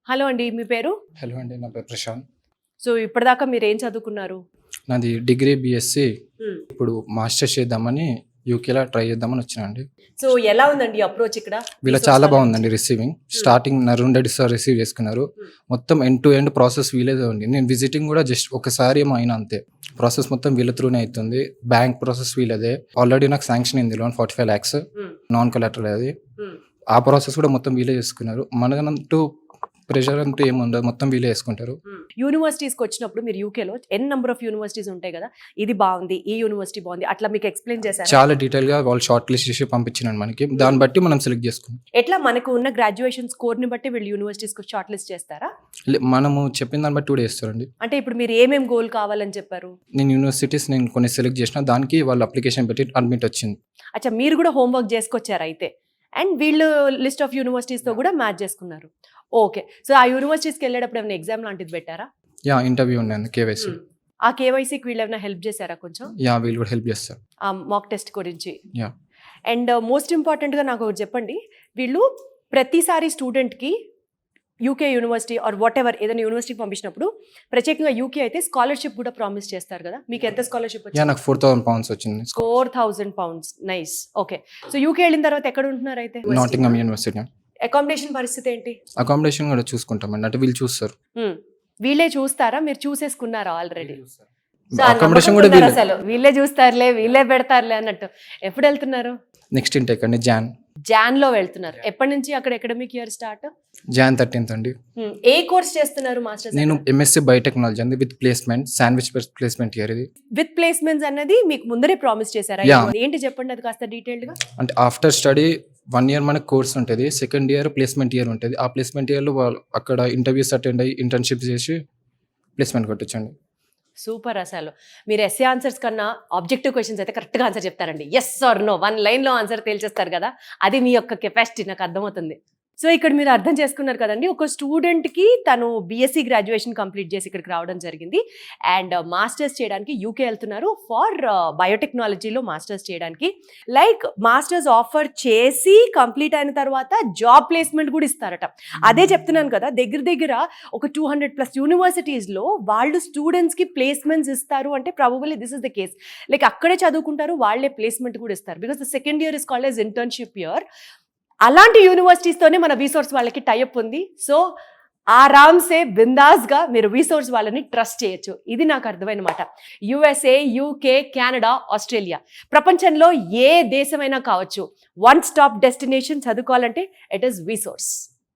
Hello అండి. మీ పేరు? Hello అండి, నా పేరు ప్రశాంత్. సో ఇప్పటిదాకా మీరేం చదువుకున్నారు? నాది డిగ్రీ బీఎస్సీ. హ్మ్. ఇప్పుడు మాస్టర్స్ చేద్దామని యూకేలో ట్రై చేద్దామని వచ్చినండి. సో ఎలా ఉందండి అప్రోచ్ ఇక్కడ? వీళ్ళ చాలా బాగుందండి receiving. Starting Narun Reddy sir receive చేసుకున్నారు. మొత్తం ఎండ్ టు ఎండ్ ప్రాసెస్ వీలేదే ఉంది. నేను విజిటింగ్ కూడా జస్ట్ ఒకసారి ఏమో అయినా అంతే. ప్రాసెస్ మొత్తం వీళ్ళ త్రూనే అవుతుంది. బ్యాంక్ ప్రాసెస్ వీళ్ళదే. ఆల్రెడీ నాకు శాంక్షన్ అయింది లోన్ 45 lakhs నాన్ కొలాటరల్. అది ఆ ప్రాసెస్ కూడా మొత్తం వీలే చేసుకున్నారు. మనకంటూ ప్రెషర్ అంటూ ఏముండదు, మొత్తం వీలే చేసుకుంటారు. యూనివర్సిటీస్కి వచ్చినప్పుడు మీరు యూకేలో నెంబర్ ఆఫ్ యూనివర్సిటీస్ ఉంటాయి కదా, ఇది బాగుంది, ఈ యూనివర్సిటీ బాగుంది, అట్లా మీకు ఎక్స్ప్లెయిన్ చేశారు? చాలా డీటెయిల్ గా వాళ్ళు షార్ట్ లిస్ట్ చేసి పంపించినారు మనకి. దాన్ని బట్టి మనం సెలెక్ట్ చేసుకున్నాం. ఎట్లా మనకు ఉన్న గ్రాడ్యుయేషన్ స్కోర్ ని బట్టి వీళ్ళు యూనివర్సిటీస్ షార్ట్ లిస్ట్ చేస్తారా? మనము చెప్పిన దాన్ని బట్టి కూడా చేస్తారండి. అంటే ఇప్పుడు మీరు ఏమేమి గోల్ కావాలని చెప్పారు? నేను కొన్ని సెలెక్ట్ చేసిన దానికి వాళ్ళు అప్లికేషన్ పెట్టి అడ్మిట్ వచ్చింది. అచ్చా, మీరు కూడా హోంవర్క్ చేసుకొచ్చారు అయితే, అండ్ వీళ్ళు లిస్ట్ ఆఫ్ యూనివర్సిటీస్ తో కూడా మ్యాచ్ చేసుకున్నారు. ఓకే. సో ఆ యూనివర్సిటీస్కి వెళ్ళేటప్పుడు ఏమైనా ఎగ్జామ్ లాంటిది పెట్టారా? ఇంటర్వ్యూ ఉండేది కేవైసీ. ఆ కేవైసీకి వీళ్ళు ఏమైనా హెల్ప్ చేశారా కొంచెం? వీళ్ళు కూడా హెల్ప్ చేస్తారు ఆ మాక్ టెస్ట్ గురించి. అండ్ మోస్ట్ ఇంపార్టెంట్గా నాకు ఒకటి చెప్పండి, వీళ్ళు ప్రతిసారి స్టూడెంట్కి UK university or whatever ఏదైనా యూనివర్సిటీకి పంపించినప్పుడు, ప్రత్యేకంగా యూకే అయితే స్కాలర్షిప్ కూడా ప్రామిస్ చేస్తారు కదా, మీకు ఎంత స్కాలర్షిప్ వచ్చింది? నాకు 4,000 pounds వచ్చింది. 4,000 pounds. Nice. Okay. So UK వెళ్ళిన తర్వాత ఎక్కడ ఉంటున్నారు అయితే? నాటింగమ్ యూనివర్సిటీ. అకామిడేషన్ పరిస్థితి ఏంటి? అకామిడేషన్ కూడా చూసుకుంటామండి, అంటే వీళ్ళు చూస్తారు. వీళ్ళే చూస్తారా, మీరు చూసేసుకున్నారా ఆల్రెడీ? అకామిడేషన్ కూడా అసలు వీళ్ళే చూస్తారులే, వీళ్ళే పెడతారులే అన్నట్టు. ఎప్పుడు వెళ్తున్నారు? నెక్స్ట్ ఇంటేక్ అండి, జాన్ లో వెళ్తున్నారు. ఎప్పటి నుంచి అక్కడ academic year start? Jan 13th అండి. ఏ కోర్స్ చేస్తున్నారు మాస్టర్స్? నేను ఎంఎస్సీ బయోటెక్నాలజీ అండి, with placement, sandwich placement year. ఇది విత్ ప్లేస్మెంట్స్ అన్నది మీకు ముందరే ప్రామిస్ చేశారా? ఏంటి చెప్పండి అది కాస్త డీటెయిల్డ్ గా. అంటే ఆఫ్టర్ స్టడీ 1 year మనకు కోర్స్ ఉంటుంది, సెకండ్ ఇయర్ ప్లేస్మెంట్ ఇయర్ ఉంటుంది. ఆ ప్లేస్మెంట్ ఇయర్లో వాళ్ళు అక్కడ ఇంటర్వ్యూస్ అటెండ్ అయ్యి ఇంటర్న్షిప్ చేసి ప్లేస్మెంట్ కొట్టొచ్చండి. సూపర్. అసలు మీరు ఎస్ఏ ఆన్సర్స్ కన్నా ఆబ్జెక్టివ్ క్వశ్చన్స్ అయితే కరెక్ట్గా ఆన్సర్ చెప్తారండి. ఎస్ ఆర్ నో 1 లైన్లో ఆన్సర్ తేల్చేస్తారు కదా, అది మీ యొక్క కెపాసిటీ నాకు అర్థమవుతుంది. సో ఇక్కడ మీరు అర్థం చేసుకున్నారు కదండి, ఒక స్టూడెంట్కి తను బీఎస్సీ గ్రాడ్యుయేషన్ కంప్లీట్ చేసి ఇక్కడికి రావడం జరిగింది, అండ్ మాస్టర్స్ చేయడానికి యూకే వెళ్తున్నారు ఫర్ బయోటెక్నాలజీలో మాస్టర్స్ చేయడానికి. లైక్ మాస్టర్స్ ఆఫర్ చేసి కంప్లీట్ అయిన తర్వాత జాబ్ ప్లేస్మెంట్ కూడా ఇస్తారట. అదే చెప్తున్నాను కదా, దగ్గర ఒక 200+ యూనివర్సిటీస్లో వాళ్ళు స్టూడెంట్స్కి ప్లేస్మెంట్స్ ఇస్తారు అంటే probably this is the case. Like అక్కడే చదువుకుంటారు, వాళ్ళే ప్లేస్మెంట్ కూడా ఇస్తారు. Because the second year is called as internship year. అలాంటి యూనివర్సిటీస్తోనే మన రీసోర్స్ వాళ్ళకి టైఅప్ ఉంది. సో ఆరామ్సే బిందాస్గా మీరు రీసోర్స్ వాళ్ళని ట్రస్ట్ చేయొచ్చు. ఇది నాకు అర్థమైన మాట. యుఎస్ఏ, యూకే, కెనడా, ఆస్ట్రేలియా, ప్రపంచంలో ఏ దేశమైనా కావచ్చు, 1 stop డెస్టినేషన్ చదువుకోవాలంటే ఇట్ ఈస్ రీసోర్స్.